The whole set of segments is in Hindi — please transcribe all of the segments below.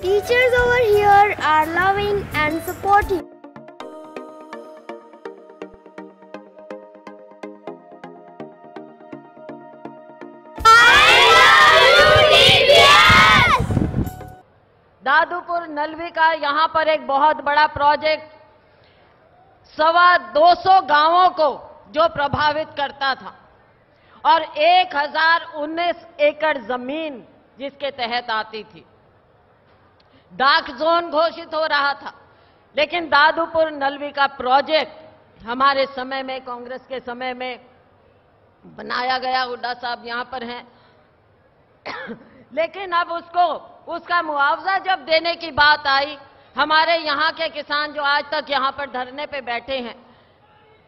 Teachers over here are loving and supportive. Dadupur Nalvi का यहाँ पर एक बहुत बड़ा प्रोजेक्ट 225 गांवों को जो प्रभावित करता था और 1019 एकड़ जमीन जिसके तहत आती थी, डार्क जोन घोषित हो रहा था। लेकिन दादूपुर नलवी का प्रोजेक्ट हमारे समय में, कांग्रेस के समय में बनाया गया। हुड्डा साहब यहां पर हैं। लेकिन अब उसका मुआवजा जब देने की बात आई, हमारे यहाँ के किसान जो आज तक यहाँ पर धरने पे बैठे हैं,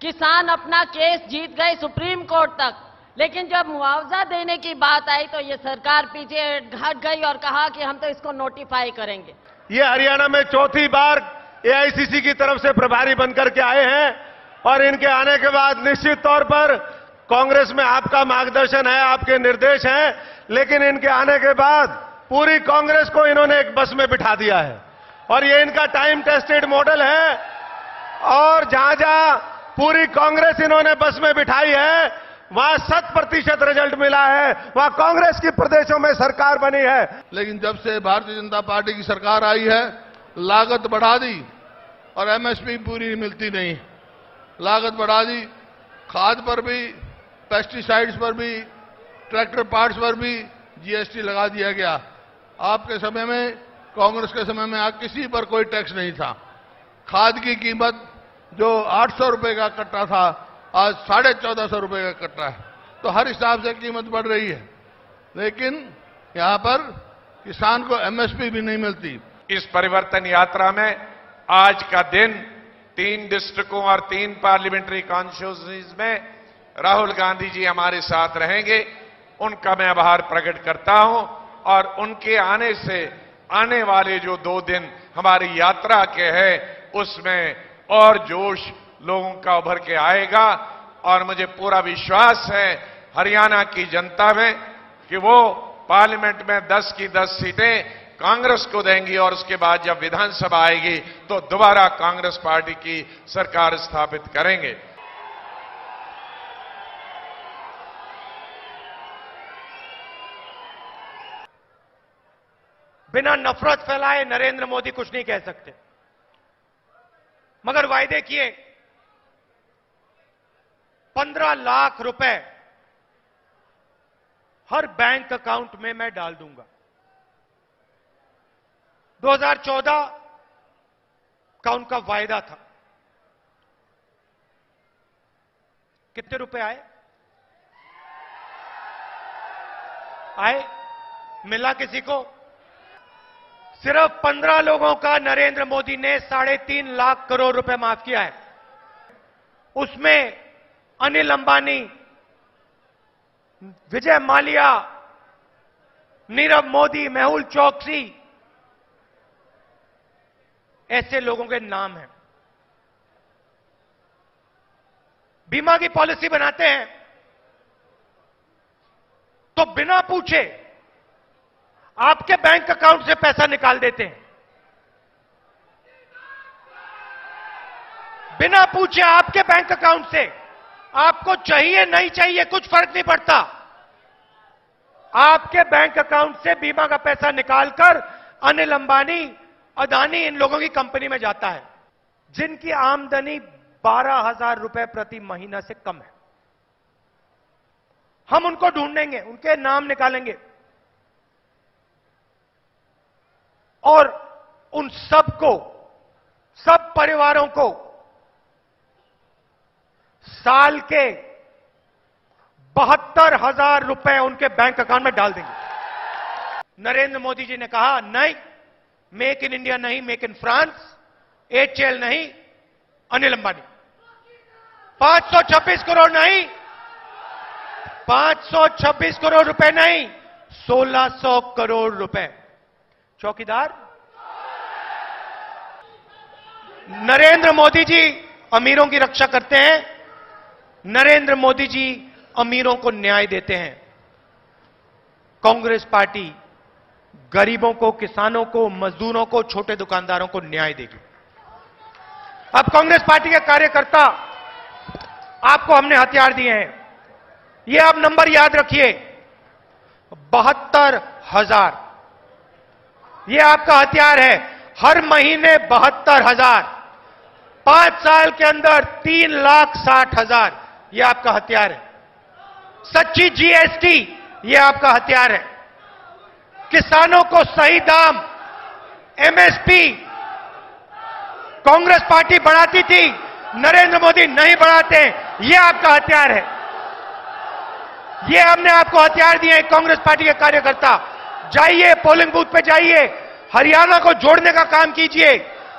किसान अपना केस जीत गए सुप्रीम कोर्ट तक, लेकिन जब मुआवजा देने की बात आई तो ये सरकार पीछे हट गई और कहा कि हम तो इसको नोटिफाई करेंगे। ये हरियाणा में चौथी बार एआईसीसी की तरफ से प्रभारी बनकर के आए हैं और इनके आने के बाद निश्चित तौर पर कांग्रेस में आपका मार्गदर्शन है, आपके निर्देश हैं, लेकिन इनके आने के बाद पूरी कांग्रेस को इन्होंने एक बस में बिठा दिया है और ये इनका टाइम टेस्टेड मॉडल है। और जहां जहां पूरी कांग्रेस इन्होंने बस में बिठाई है, वहां 100% रिजल्ट मिला है, वहां कांग्रेस की प्रदेशों में सरकार बनी है। लेकिन जब से भारतीय जनता पार्टी की सरकार आई है, लागत बढ़ा दी और एमएसपी पूरी मिलती नहीं। लागत बढ़ा दी, खाद पर भी, पेस्टिसाइड्स पर भी, ट्रैक्टर पार्ट्स पर भी जीएसटी लगा दिया गया। आपके समय में, कांग्रेस के समय में किसी पर कोई टैक्स नहीं था। खाद की कीमत जो 800 रुपए का कट्टा था, आज 1450 रुपए का कट्टा है। तो हर हिसाब से कीमत बढ़ रही है, लेकिन यहां पर किसान को एमएसपी भी नहीं मिलती। इस परिवर्तन यात्रा में आज का दिन 3 डिस्ट्रिक्टों और 3 पार्लियामेंट्री कॉन्स्टिट्यूंसीज में राहुल गांधी जी हमारे साथ रहेंगे। उनका मैं आभार प्रकट करता हूं और उनके आने से आने वाले जो 2 दिन हमारी यात्रा के हैं, उसमें और जोश लोगों का उभर के आएगा। और मुझे पूरा विश्वास है हरियाणा की जनता में कि वो पार्लियामेंट में 10 की 10 सीटें कांग्रेस को देंगी और उसके बाद जब विधानसभा आएगी तो दोबारा कांग्रेस पार्टी की सरकार स्थापित करेंगे। बिना नफरत फैलाए नरेंद्र मोदी कुछ नहीं कह सकते, मगर वायदे किए 15 लाख रुपए हर बैंक अकाउंट में मैं डाल दूंगा। 2014 का उनका वायदा था। कितने रुपए आए? मिला किसी को? सिर्फ 15 लोगों का नरेंद्र मोदी ने 3.5 लाख करोड़ रुपए माफ किया है। उसमें अनिल अंबानी, विजय माल्या, नीरव मोदी, मेहुल चोकसी, ऐसे लोगों के नाम हैं। बीमा की पॉलिसी बनाते हैं तो बिना पूछे आपके बैंक अकाउंट से पैसा निकाल देते हैं। बिना पूछे आपके बैंक अकाउंट से, आपको चाहिए नहीं चाहिए कुछ फर्क नहीं पड़ता, आपके बैंक अकाउंट से बीमा का पैसा निकालकर अनिल अंबानी, अदानी, इन लोगों की कंपनी में जाता है, जिनकी आमदनी 12,000 रुपए प्रति महीना से कम है। हम उनको ढूंढेंगे, उनके नाम निकालेंगे और उन सबको, सब परिवारों को साल के 72,000 रुपए उनके बैंक अकाउंट में डाल देंगे। नरेंद्र मोदी जी ने कहा नहीं, मेक इन इंडिया नहीं, मेक इन फ्रांस, एचएल नहीं, अनिल अंबानी। 526 करोड़ नहीं, 526 करोड़ रुपए नहीं, 1600 करोड़ रुपए। चौकीदार नरेंद्र मोदी जी अमीरों की रक्षा करते हैं, नरेंद्र मोदी जी अमीरों को न्याय देते हैं। कांग्रेस पार्टी गरीबों को, किसानों को, मजदूरों को, छोटे दुकानदारों को न्याय देगी। अब कांग्रेस पार्टी के कार्यकर्ता, आपको हमने हथियार दिए हैं, ये आप नंबर याद रखिए, 72,000 ये आपका हथियार है। हर महीने 72,000, 5 साल के अंदर 3,60,000 ये आपका हथियार है। सच्ची जीएसटी ये आपका हथियार है। किसानों को सही दाम, एमएसपी कांग्रेस पार्टी बढ़ाती थी, नरेंद्र मोदी नहीं बढ़ाते, ये आपका हथियार है। ये हमने आपको हथियार दिए हैं कांग्रेस पार्टी के कार्यकर्ता। जाइए, पोलिंग बूथ पे जाइए, हरियाणा को जोड़ने का काम कीजिए,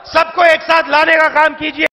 सबको एक साथ लाने का काम कीजिए।